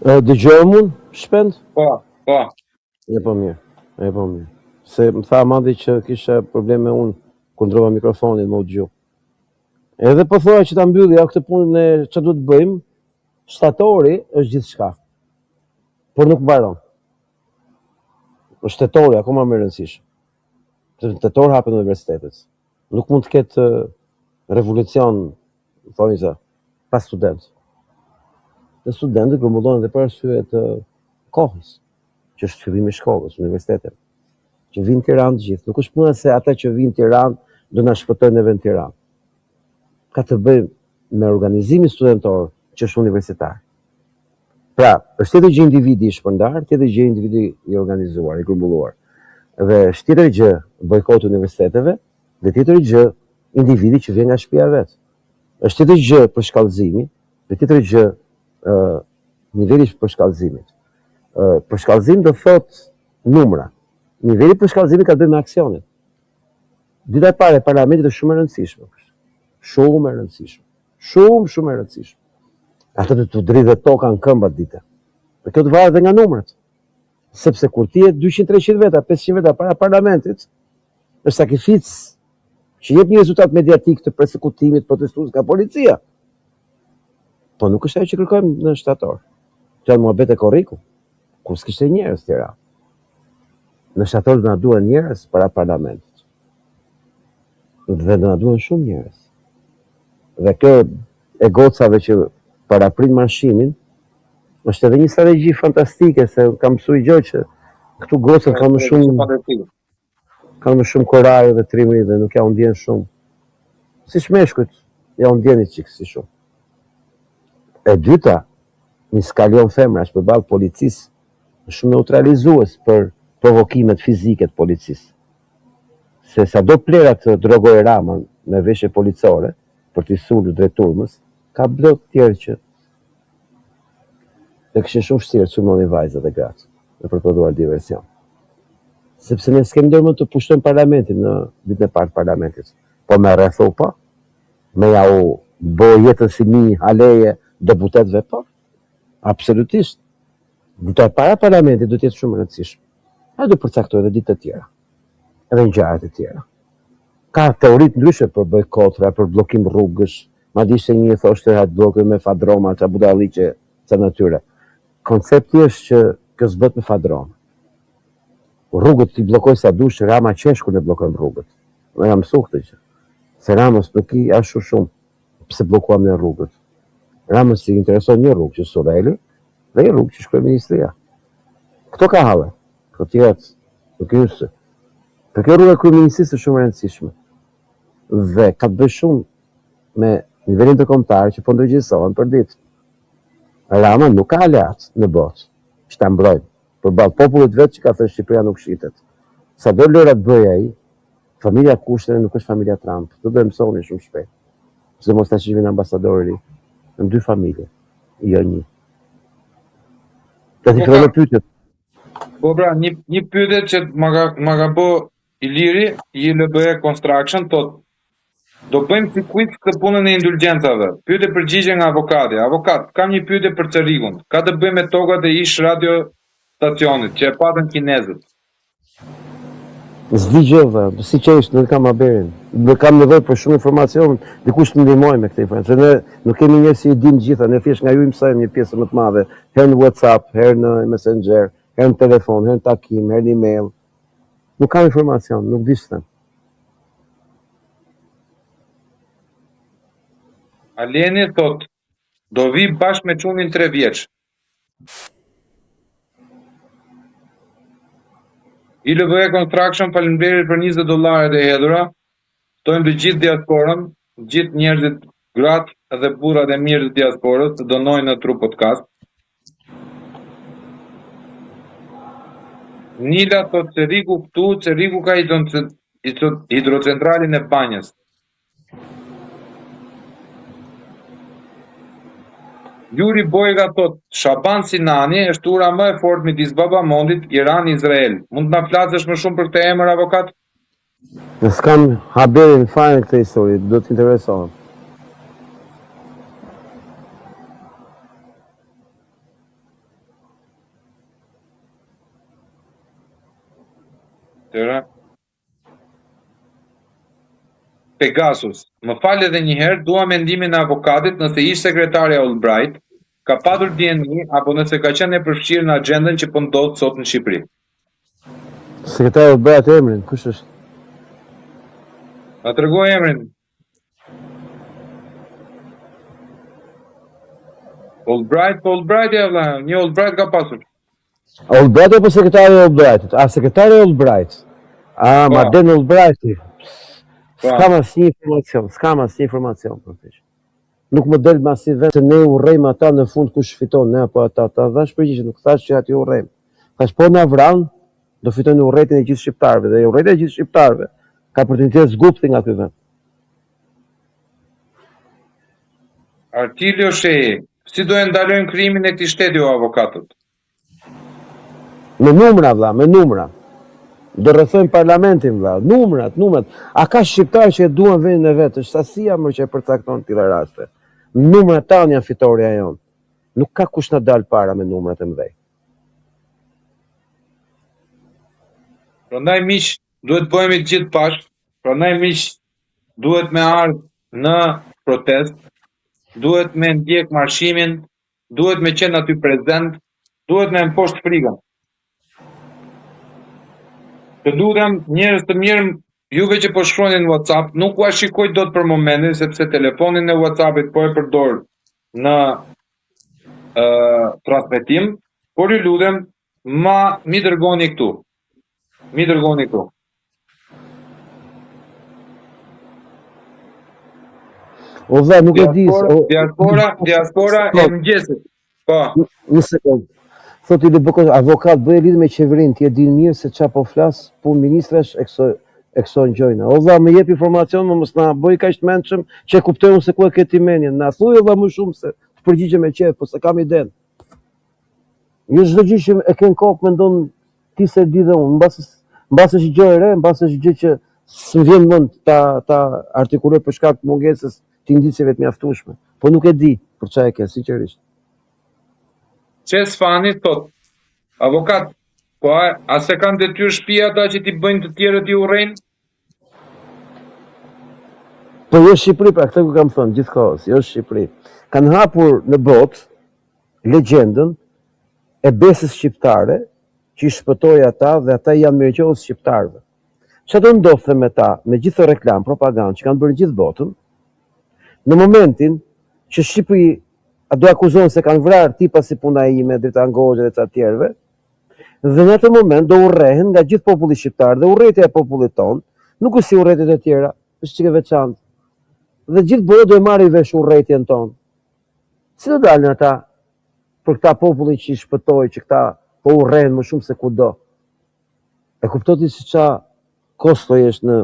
Dëgjojmë unë, shpend? Po. E po mirë. Se më tha Amandi që kisha probleme unë kur ndrova mikrofonin më u dëgju. Edhe po thoya që ta mbylli ja këtë punën e çfarë duhet të bëjmë. Shtatori është gjithçka. Por nuk mbaron. Shtatori akoma më e rëndësishme. Shtatori hapen universitetet. Nuk mund të ketë revolucion, thoni sa, pas studentë. Dhe studentët grumbullohen edhe për arsye të kohës, që është fillimi i shkollës, universitetet. Që vinë në Tiranë të gjithë. Nuk është puna se ata që vinë në Tiranë do na shpëtojnë neve në Tiranë. Ka të bëjë me organizimin studentor që është universitar. Pra, është tjetër gjë individi i shpërndar, tjetër gjë individi i organizuar, i grumbulluar. Dhe është tjetër gjë bojkoti i universiteteve, dhe tjetër gjë individi që vjen nga shtëpia vet. Është tjetër gjë përshkallëzimi, dhe tjetër gjë niveli i përshkallëzimit. Përshkallëzim do thot numra. Niveli i përshkallëzimit ka të bëjë me aksionet. Dita e parë e parlamentit është shumë e rëndësishme. Shumë e rëndësishme. Shumë e rëndësishme. Ata të dridhe toka në këmbat dita. Për kjo të varet dhe nga numrat. Sepse kur ti je 200-300 veta, 500 veta para parlamentit, është sakrificë që jep një rezultat mediatik të përsekutimit protestues nga policia. Po nuk është ajo që kërkojmë në shtator. Që janë muhabet e korriku, kur s'kishte njerëz tjera. Në shtator do na duhen njerëz para parlamentit. Dhe do na duhen shumë njerëz. Dhe kjo e gocave që paraprin marshimin, është edhe një strategji fantastike, se kam mësuar gjë që këtu gocët kanë më shumë korare dhe trimëri dhe nuk ja u ndjen shumë. Si shmeshkujt, ja u ndjenit çik si shumë. E dyta, një skalion femrash përballë policisë, është shumë neutralizues për provokimet fizike të policisë. Se sado plerat të drogoj Rama me veshje policore për t'i sulur drejt turmës, ka blot tjerë që dhe këshin shumë shtirë të sulmonin vajzat dhe gratë në përpëduar diversion. Sepse ne s'kem ndërmend të pushtojmë parlamentin në ditën e parë të parlamentit. Po me rrethu po, me ja u bë jetën si një aleje deputetëve po. Absolutisht. Dita e para e parlamentit do të jetë shumë e rëndësishme. Ai do përcaktojë edhe ditë të tjera. Edhe ngjarje të tjera. Ka teori të ndryshe për bojkotra, për bllokim rrugësh. Madje ishte një thoshte hajt bllokë me fadroma, ça budalliqe, ça natyre. Koncepti është që kjo s'bëhet me fadroma. Rrugët t'i bllokoj sa dush, Rama qesh kur ne bllokojmë rrugët. Ne jam mësuar këtë gjë. Se Ramës nuk i ashtu shumë pse bllokuam ne rrugët. Ramës i intereson një rrugë që Sureli dhe një rrugë që shkruaj ministria. Këto ka halle. Këto tjerat nuk hyse. Për kjo rrugë e kryeministrisë është shumë e rëndësishme. Dhe ka të bëjë shumë me nivelin ndërkombëtar që po ndërgjegjësohen për ditë. Rama nuk ka aleat në botë që ta mbrojnë përballë popullit vetë që ka thënë Shqipëria nuk shitet. Sa do lëra të bëjë ai, familja Kushtere nuk është familja Trump. Do të mësoni shumë shpejt. Se mos tash vjen ambasadori në 2 familje, jo një. Të fillojmë pyetjet. Po pra, një pyetje që ma ka bë Iliri, ILBE Construction, thotë do bëjmë si quiz këtë punën e indulgjencave. Pyetje përgjigje nga avokati. Avokat, kam një pyetje për Cerrikun. Ka të bëjë me tokat e ish radio stacionit që e patën kinezët. S'di gjë, si që ishtë, nuk kam haberin. Nuk kam nevojë për shumë informacion, dikush të ndihmoj me këtë informacion. Ne nuk kemi njerëz që i dim gjitha, ne thjesht nga ju i mësojmë një pjesë më të madhe, herë në WhatsApp, herë në Messenger, herë në telefon, herë në takim, herë në email. Nuk kam informacion, nuk di ç'them. Aleni thot, do vi bashkë me çunin 3 vjeç. ILBE Construction, faleminderit për $20 e hedhura. Ftojmë të gjithë diasporën, gjithë njerëzit, gratë dhe burrat e mirë të diasporës të donojnë në Tru Podcast. Nila thot Cerriku këtu, Cerriku ka hidrocentralin e Banjës. Juri Bojga thot, Shaban Sinani është ura më e fortë midis Babamondit, Iran, Izrael. Mund të na flasësh më shumë për këtë emër, avokat? Ne s'kam haberin fare këtë histori, do të interesohem. Tëra. Pegasus. Më fal edhe një herë, dua mendimin e avokatit nëse ish sekretarja Albright ka patur DNA apo nëse ka qenë e përfshirë në agjendën që po ndodh sot në Shqipëri. Sekretari Albright emrin, kush është? Na tregoj emrin. Albright ja vlla, një Albright ka pasur. Albright apo sekretari Albright? A sekretari Albright? A, Marden Albrighti. S'kam asnjë informacion për të. Nuk më del më asnjë vend se ne urrejmë ata në fund kush fiton, ne apo ata. Ata dhash përgjigje, nuk thash që aty urrejmë. Thash po na vran, do fitojnë urrëtin e gjithë shqiptarëve dhe urrëti e gjithë shqiptarëve ka opportunitet zgupti nga ky vend. Artilio Shehi, si do e ndalojnë krimin e këtij shteti o avokatët? Me numra vlla, me numra. Do rrethojmë parlamentin vlla, numrat. A ka shqiptarë që e duan vendin e vet? Është sasia më që e përcakton tilla raste. Numrat tanë janë fitoria jon. Nuk ka kush na dal para me numrat e mëdhej. Prandaj miq, duhet bëhemi të gjithë bashkë. Prandaj miq, duhet me ardh në protest, duhet me ndjek marshimin, duhet me qenë aty prezent, duhet me mposht frikën. Të lutem njerëz të mirë, juve që po shkruani në WhatsApp, nuk ua shikoj dot për momentin sepse telefonin e WhatsAppit po e përdor në transmetim, por ju lutem mi dërgoni këtu. O vlla, nuk e di. Diaspora e mëngjesit. Po. Një sekond. Thot i Bëkos, avokat bëj lidhje me qeverinë, ti e din mirë se çfarë po flas, punë ministrash e këso ngjojna. O vlla, më jep informacion, më mos na bëj kaq të mendshëm që e kuptojmë se ku e ke ti mendjen. Na thuaj valla më shumë se të përgjigjem me qejf, po se kam iden. Jo çdo gjë që e ke në kokë mendon ti se di dhe unë, mbas është gjë e re, mbas është gjë që s'm vjen mend ta artikuloj për shkak të mungesës të indiceve të mjaftueshme. Po nuk e di për çfarë e ke, sinqerisht. Qes Fani thot, avokat, po a se kanë detyrë shtëpia ata që ti bëjnë të tjerët i urrejnë? Po jo Shqipëri, pra këtë ku kam thënë gjithkohës, jo Shqipëri. Kanë hapur në botë legjendën e besës shqiptare që i shpëtoi ata dhe ata janë mirëqos shqiptarëve. Çfarë do ndodhte me ta, me gjithë reklam, propagandë që kanë bërë gjithë botën, në momentin që Shqipëri a do akuzon se kanë vrarë tipa si puna ime, drita Ngozhe dhe ca tjerëve, dhe në atë moment do urrehen nga gjithë populli shqiptar, dhe urrëtia e popullit ton, nuk është si urrëtiet e tjera, është çike veçantë. Dhe gjithë botë do e marrë vesh urrëtien ton. Si do dalin ata për këta popullin që i shpëtoi, që këta po urrehen më shumë se kudo? E kuptoti se ç'a kostoj është në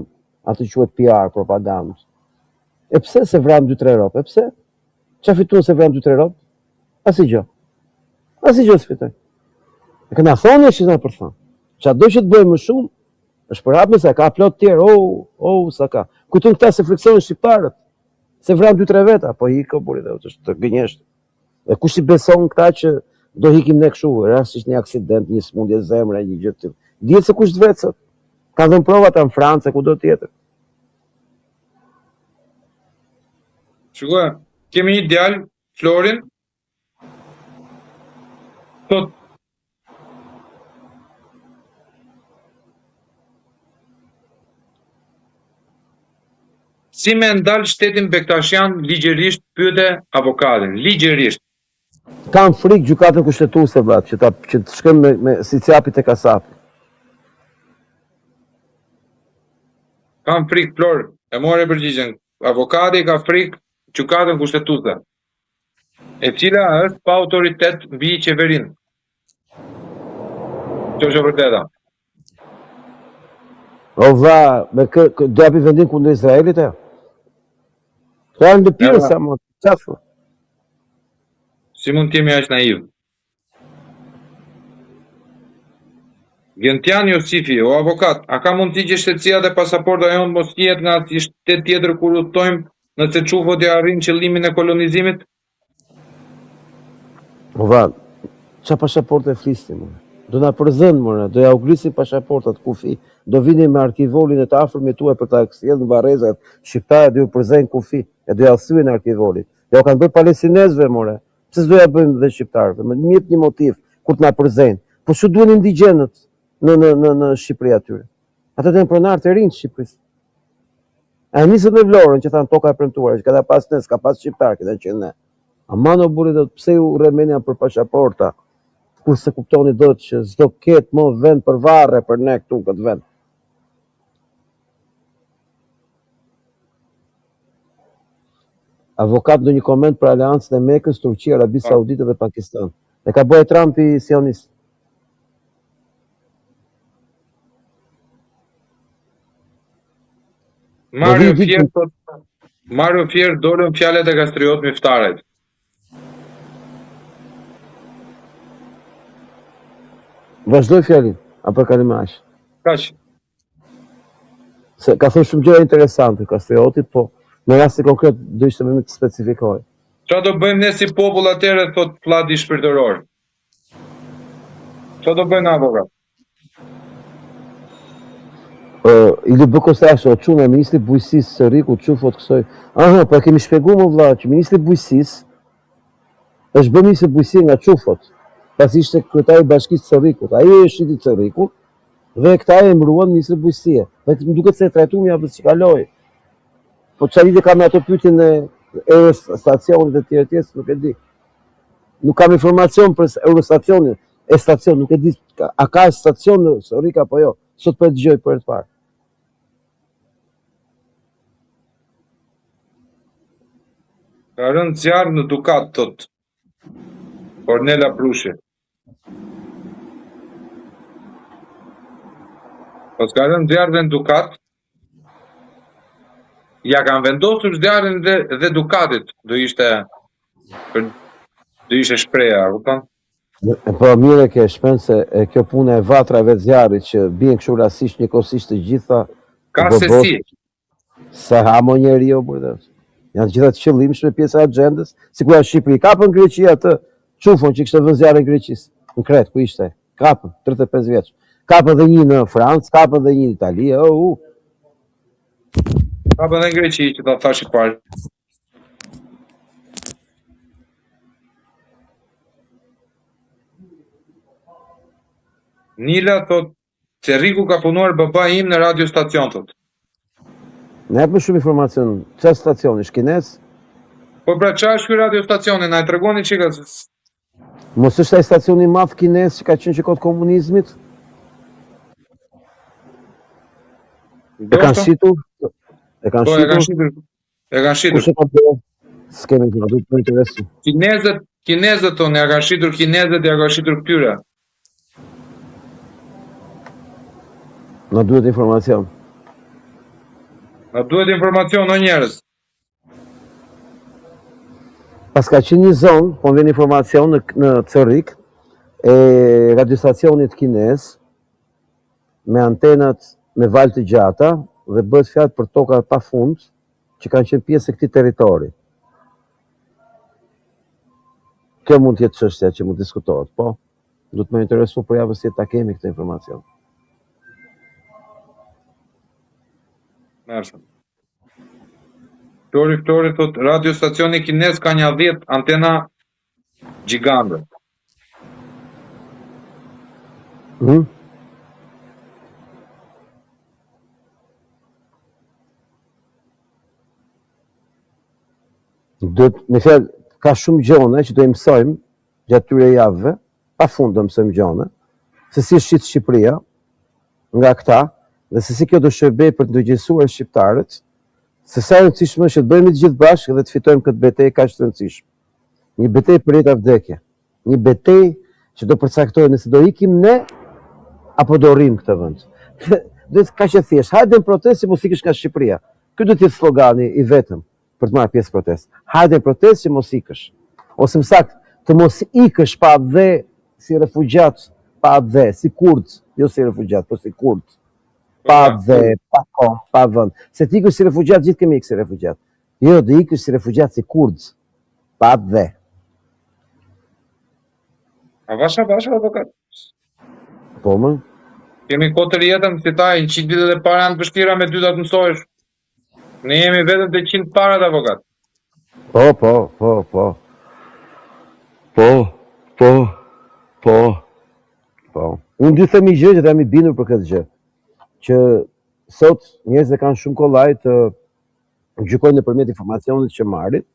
atë quhet PR, propagandë. E pse se vram 2-3 rob? E pse? Qa fitun se vram 2-3 rob? Asgjë s'fitoj. E këna thonë që na për thonë. Qa do që të bëjmë më shumë, është për hapme se ka plot tjerë, sa ka. Kujtun këta se friksonin shqiptarët, se vram 2-3 veta, po hiko buri dhe është të gënjeshtë. Dhe kush i beson këta që do hikim ne këshu, rastisht një aksident, një smundje zemre, një gjë të tillë. Dihet se kush të vecët. Ka dhënë prova ta në Francë, kudo tjetër. Shikoj, kemi një djalë, Florin, thot, si me ndalë shtetin Bektashian ligjërisht, pyete avokatin, ligjërisht. Kam frikë gjykatën kushtetuese vëlla, që të shkojmë me si capi te kasapi. Kam frikë, Flor, e more përgjigjen. Avokati ka frikë gjykatën kushtetuese, e cila është pa autoritet mbi qeverinë. Kjo është e vërteta. O vlla, me do japi vendin kundër Izraelit e? Ka në lëpirë sa më, qafë. Si mund t'jemi aq naiv? Gentian Josifi, o avokat, a ka mundësi që shtetësia dhe pasaporta jonë mos jetë nga si shtet tjetër kur udhtojmë nëse çufot e arrin qëllimin e kolonizimit? O vlla, qa pasaporte flisni më? Do na përzën më, do ja u grisin pasaportat kufi. do vini me arkivolin e të afërmit tuaj për ta sjellë në varrezat shqiptare, do ju përzejnë kufi, e do ja thyen arkivolin. Ja u kanë bërë palestinezëve, more. Pse s'do ja bëjmë dhe shqiptarëve? Më jep një motiv kur të na përzejnë. Po çu duhen indigjenët në Shqipëri atyre? Ata janë pronarë të rinj të Shqipërisë. A nisët me Vlorën që thanë toka e premtuar, që ka pas nes, ka pas shqiptar, këta që ne. Aman o burri, do pse u remenia për pashaporta, kurse kuptoni do që s'do ketë më vend për varre për ne këtu këtë vend. Avokat në një koment për aleancën e Mekës, Turqi, Arabi Saudite dhe Pakistan. E ka bëjë Trumpi sionist. Mario Fier dolën fjalët e Kastriot me ftaret. Vazhdoj fjalin, apo ka më aq? Kaq. Se ka thënë shumë gjëra interesante Kastrioti, po në rastin konkret do ishte më të specifikoj. Çfarë do bëjmë ne si popull atëherë, thot Fladi shpirtëror? Çfarë do bëjnë avokat? Ili Bëkosasho, çunë e ministri bujqësisë së Riku, çufot kësoj. Aha, po kemi shpjeguar më vëlla që ministri bujqësisë është bërë ministri bujqësie nga çufot. Pasi ishte kryetari i bashkisë së Rikut. Ai është shiti i Rikut dhe këta e emëruan ministri bujqësie. Vetëm më duket se trajtuam javën që kaloi. Po çfarë lidhje ka me ato pyetjen e stacionit e tjerë, nuk e di. Nuk kam informacion për Eurostacionin, stacion, nuk e di a ka stacion në Sorik apo jo. Sot po e dëgjoj për të parë. Ka rënë zjarr në Dukat, thot Ornela Prushi. Po s'ka rënë zjarr në Dukat, ja kanë vendosur zjarrin dhe Dukatit, do ishte shpreha, kupton? Po mire ke shpen se kjo punë e vatrave të zjarrit që bien kështu rastisht njëkohësisht të gjitha. Ka se si. Sa hamo njeriu burrë. Janë të gjitha të qëllimshme pjesa e agjendës, sikur në Shqipëri kapën Greqia atë çufon që kishte vënë zjarrin në Greqisë. Në Kret ku ishte? Kapën 35 vjeç. Kapën edhe një në Francë, kapën edhe një në Itali. Kapën edhe në Greqi që ta thash i parë. Nila thot se Riku ka punuar baba im në radio stacion, thot. Ne japë shumë informacion. Çfarë stacioni, kinez? Po pra çfarë është ky radio stacioni, na e tregoni çika. Mos është ai stacioni i madh kinez që ka qenë që kohë komunizmit? E kanë shitur? E kanë shitur? E kanë shitur. Kush e ka bërë? S'kemi gjë, do të më interesoj. Kinezët tonë ja kanë shitur kinezët, ja kanë shitur këtyre. Na duhet informacion. Na duhet informacion o njerëz. Pas ka qenë një zonë, po vjen informacion në Cerrik e radiostacionit kinez me antenat me valë të gjata dhe bëhet fjalë për toka pafund që kanë qenë pjesë e këtij territori. Kjo mund të jetë çështja që mund të diskutohet, po do të më interesoj për javën si ta kemi këtë informacion. Mersi. Flori thot radio stacioni kinez ka një 10 antena gjigande. Me fjalë, ka shumë gjone që do i mësojmë gjatë këtyre javëve, pafund do mësojmë gjone, se si shqit Shqipëria nga këta, dhe se si kjo do shërbej për të ndërgjegjësuar shqiptarët, se sa e rëndësishme është të bëjmë të gjithë bashkë dhe të fitojmë këtë betejë kaq të rëndësishme. Një betejë për jetë apo vdekje. Një betejë që do përcaktojë nëse do ikim ne apo do rrim këtë vend. Dhe kaq e thjesht, hajde në protestë që mos ikësh nga Shqipëria. Ky do të jetë slogani i vetëm për të marrë pjesë në protestë. Hajde në protestë që mos ikësh. Ose më saktë, të mos ikësh pa dhe si refugjat, pa dhe si kurd, jo si refugjat, po si kurd. Pa dhe, pa kohë, pa vend. Se ti ikësh si refugjat, gjithë kemi ikë si refugjat. Jo, do ikësh si refugjat si kurd, pa dhe. A vasha avokat? Po më? Kemi kohë të rjetën, si ta, 100 vitet e para janë vështira me 2 ta të mësojsh. Ne jemi vetëm të 100 parat avokat. Po, po, po, po. Po, po, po, po. Unë dy themi gjë që të jam i bindur për këtë gjë. Që sot njerëzit kanë shumë kollaj të gjykojnë nëpërmjet informacionit që marrin.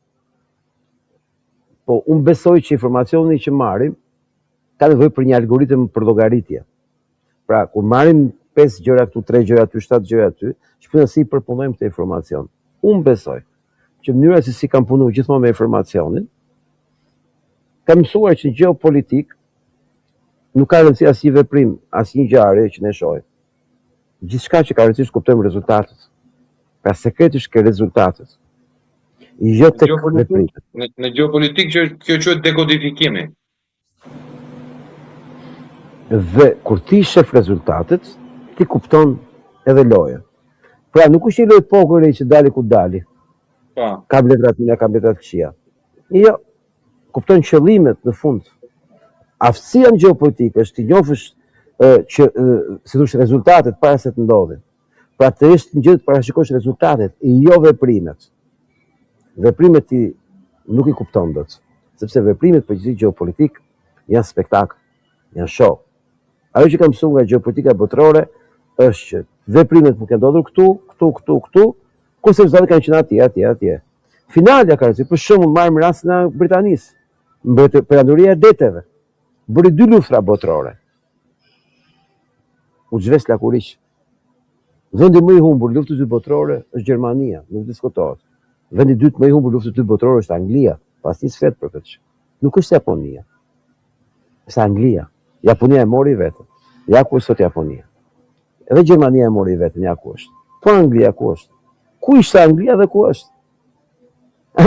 Po, unë besoj që informacioni që marrim ka nevojë për një algoritëm për llogaritje. Pra, kur marrim 5 gjëra këtu, 3 gjëra aty, 7 gjëra aty, shpinën si përpunojmë këtë informacion. Unë besoj që mënyra se si kam punuar gjithmonë me informacionin, kam mësuar që geopolitik nuk ka rëndësi asnjë veprim, asnjë ngjarje që ne shohim. Gjithçka që ka rëndësi është kuptojmë rezultatet. Pra sekreti është ke rezultatet. Jo tek veprimet. Në geopolitik kjo quhet dekodifikimi. Dhe kur ti shef rezultatet, ti kupton edhe lojën. Pra nuk është një lojë pokeri që dali ku dali. Pa. Ka letrat mira, ka letrat këqija. Jo, kupton qëllimet në fund. Aftësia në geopolitikë është të njohësh që si thosh rezultatet para se të ndodhin. Pra të jesh në gjë të parashikosh rezultatet, jo veprimet. Veprimet ti nuk i kupton dot, sepse veprimet përgjithësisht geopolitik janë spektakël, janë show. Ajo që kam mësuar nga geopolitika botërore është që veprimet nuk kanë ndodhur këtu, kurse rezultatet kanë qenë atje. Finalja ka rëndësi, për shembull marrim rastin e Britanisë, perandoria e deteve. Bëri 2 luftra botërore. U zhves lakuriq. Vendi më i humbur luftës së dytë botërore është Gjermania, nuk diskutohet. Vendi i dytë më i humbur luftës së dytë botërore është Anglia, pas një sfet për këtë. Nuk është Japonia. Është Anglia. Japonia e mori vetën. Ja ku është sot Japonia. Edhe Gjermania e mori vetën, ja ku është. Po Anglia ku është? Ku ishte Anglia dhe ku është?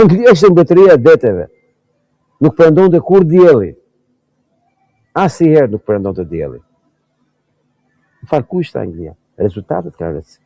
Anglia ishte mbretëria e deteve. Nuk perëndonte kur dielli. Asnjëherë nuk perëndonte dielli. Ku ishte Anglia? Rezultatet kanë rëndësi.